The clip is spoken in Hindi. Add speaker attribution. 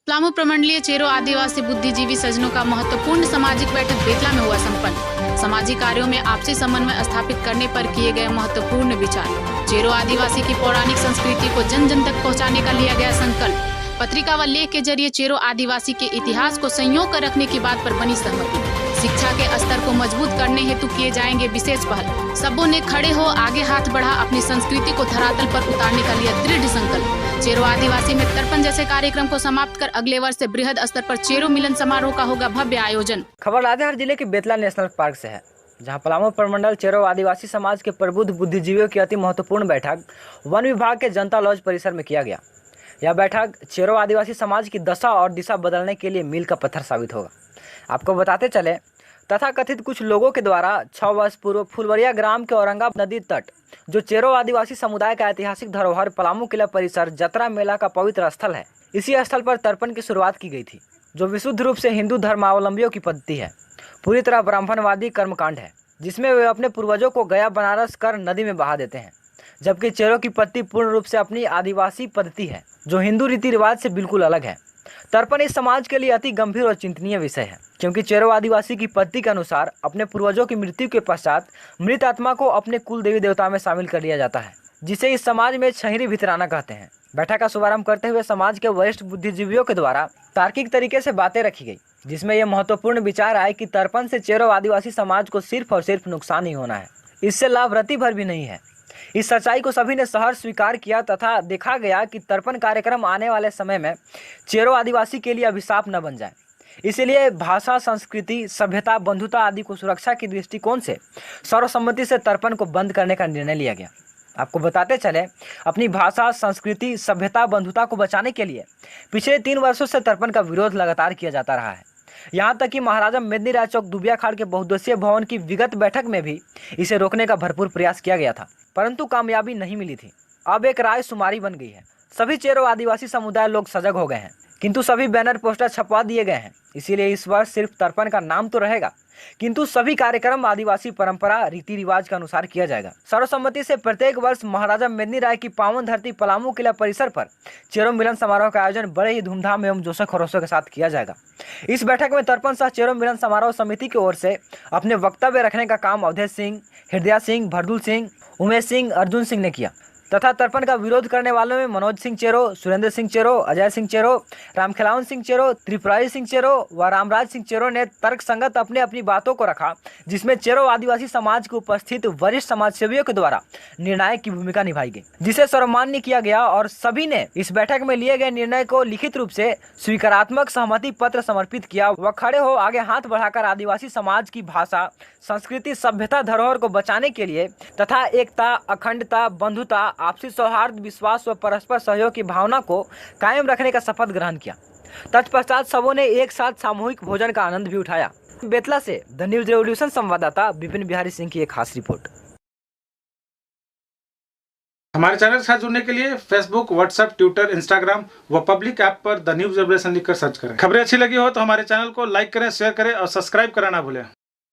Speaker 1: पलामू प्रमंडलीय चेरो आदिवासी बुद्धिजीवी सज्जनों का महत्वपूर्ण सामाजिक बैठक बेतला में हुआ संपन्न। सामाजिक कार्यों में आपसी समन्वय स्थापित करने पर किए गए महत्वपूर्ण विचार। चेरो आदिवासी की पौराणिक संस्कृति को जन जन तक पहुंचाने का लिया गया संकल्प। पत्रिका व लेख के जरिए चेरो आदिवासी के इतिहास को संजो कर रखने की बात पर बनी सहमति। शिक्षा के स्तर को मजबूत करने हेतु किए जाएंगे विशेष पहल। सबों ने खड़े हो आगे हाथ बढ़ा अपनी संस्कृति को धरातल पर उतारने का लिया दृढ़ संकल्प। चेरो आदिवासी में तर्पण जैसे कार्यक्रम को समाप्त कर अगले वर्ष से बृहद स्तर पर चेरो मिलन समारोह का होगा भव्य आयोजन।
Speaker 2: खबर लातेहार जिले के बेतला नेशनल पार्क से है, जहां पलामू प्रमंडल चेरो आदिवासी समाज के प्रबुद्ध बुद्धिजीवियों की अति महत्वपूर्ण बैठक वन विभाग के जनता लॉज परिसर में किया गया। यह बैठक चेरो आदिवासी समाज की दशा और दिशा बदलने के लिए मील का पत्थर साबित होगा। आपको बताते चले, तथा कथित कुछ लोगों के द्वारा 6 वर्ष पूर्व फुलवरिया ग्राम के औरंगाबाद नदी तट, जो चेरो आदिवासी समुदाय का ऐतिहासिक धरोहर पलामू किला परिसर जतरा मेला का पवित्र स्थल है, इसी स्थल पर तर्पण की शुरुआत की गई थी, जो विशुद्ध रूप से हिंदू धर्मावलंबियों की पद्धति है। पूरी तरह ब्राह्मणवादी कर्मकांड है, जिसमें वे अपने पूर्वजों को गया बनारस कर नदी में बहा देते हैं, जबकि चेरो की पद्धति पूर्ण रूप से अपनी आदिवासी पद्धति है, जो हिंदू रीति रिवाज से बिल्कुल अलग है। तर्पण इस समाज के लिए अति गंभीर और चिंतनीय विषय है, क्योंकि चेरो आदिवासी की पद्धति के अनुसार अपने पूर्वजों की मृत्यु के पश्चात मृत आत्मा को अपने कुल देवी देवता में शामिल कर लिया जाता है, जिसे इस समाज में छहिरी भितराना कहते हैं। बैठक का शुभारंभ करते हुए समाज के वरिष्ठ बुद्धिजीवियों के द्वारा तार्किक तरीके से बातें रखी गई, जिसमें यह महत्वपूर्ण विचार आए कि तर्पण से चेरो आदिवासी समाज को सिर्फ और सिर्फ नुकसान ही होना है, इससे लाभ रत्ती भर भी नहीं है। इस सच्चाई को सभी ने सहर्ष स्वीकार किया तथा देखा गया कि तर्पण कार्यक्रम आने वाले समय में चेरो आदिवासी के लिए अभिशाप न बन जाए। इसलिए भाषा, संस्कृति, सभ्यता, बंधुता आदि को सुरक्षा की दृष्टिकोण से सर्वसम्मति से तर्पण को बंद करने का निर्णय लिया गया। आपको बताते चले, अपनी भाषा, संस्कृति, सभ्यता, बंधुता को बचाने के लिए पिछले 3 वर्षों से तर्पण का विरोध लगातार किया जाता रहा है। यहाँ तक कि महाराजा मेदिनी राय चौक दुबिया खाड़ के बहुउद्देशीय भवन की विगत बैठक में भी इसे रोकने का भरपूर प्रयास किया गया था, परंतु कामयाबी नहीं मिली थी। अब एक राय शुमारी बन गई है। सभी चेरो आदिवासी समुदाय लोग सजग हो गए हैं, किंतु सभी बैनर पोस्टर छपवा दिए गए हैं। इसीलिए इस वर्ष सिर्फ तर्पण का नाम तो रहेगा, किंतु सभी कार्यक्रम आदिवासी परंपरा रीति रिवाज के अनुसार किया जाएगा। सर्वसम्मति से प्रत्येक वर्ष महाराजा मेदिनी राय की पावन धरती पलामू किला परिसर पर चेरो मिलन समारोह का आयोजन बड़े ही धूमधाम एवं जोशो खरोशों के साथ किया जाएगा। इस बैठक में तर्पण सह चेरो मिलन समारोह समिति की ओर से अपने वक्तव्य रखने का काम अवधेश सिंह, हृदय सिंह, भरदुल सिंह, उमेश सिंह, अर्जुन सिंह ने किया तथा तर्पण का विरोध करने वालों में मनोज सिंह चेरो, सुरेंद्र सिंह चेरो, अजय सिंह चेरो, रामखिलावन सिंह चेरो, त्रिपुरारी सिंह चेरो व रामराज सिंह चेरो ने तर्क संगत अपने अपनी बातों को रखा, जिसमें चेरो आदिवासी समाज के उपस्थित वरिष्ठ समाजसेवियों के द्वारा निर्णायक की भूमिका निभाई गई, जिसे सर्वमान्य किया गया और सभी ने इस बैठक में लिए गए निर्णय को लिखित रूप से स्वीकारात्मक सहमति पत्र समर्पित किया व खड़े हो आगे हाथ बढ़ाकर आदिवासी समाज की भाषा, संस्कृति, सभ्यता, धरोहर को बचाने के लिए तथा एकता, अखंडता, बंधुता, आपसी सौहार्द, विश्वास व परस्पर सहयोग की भावना को कायम रखने का शपथ ग्रहण किया। तत्पश्चात सबों ने एक साथ सामूहिक भोजन का आनंद भी उठाया। बेतला से द न्यूज रेवोल्यूशन संवाददाता विपिन बिहारी सिंह की एक खास रिपोर्ट।
Speaker 3: हमारे चैनल के साथ जुड़ने के लिए फेसबुक, व्हाट्सएप, ट्विटर, इंस्टाग्राम व पब्लिक ऐप पर द न्यूज रेवोल्यूशन लिखकर सर्च करें। खबरें अच्छी लगी हो तो हमारे चैनल को लाइक करें, शेयर करें और सब्सक्राइब करना ना भूलें।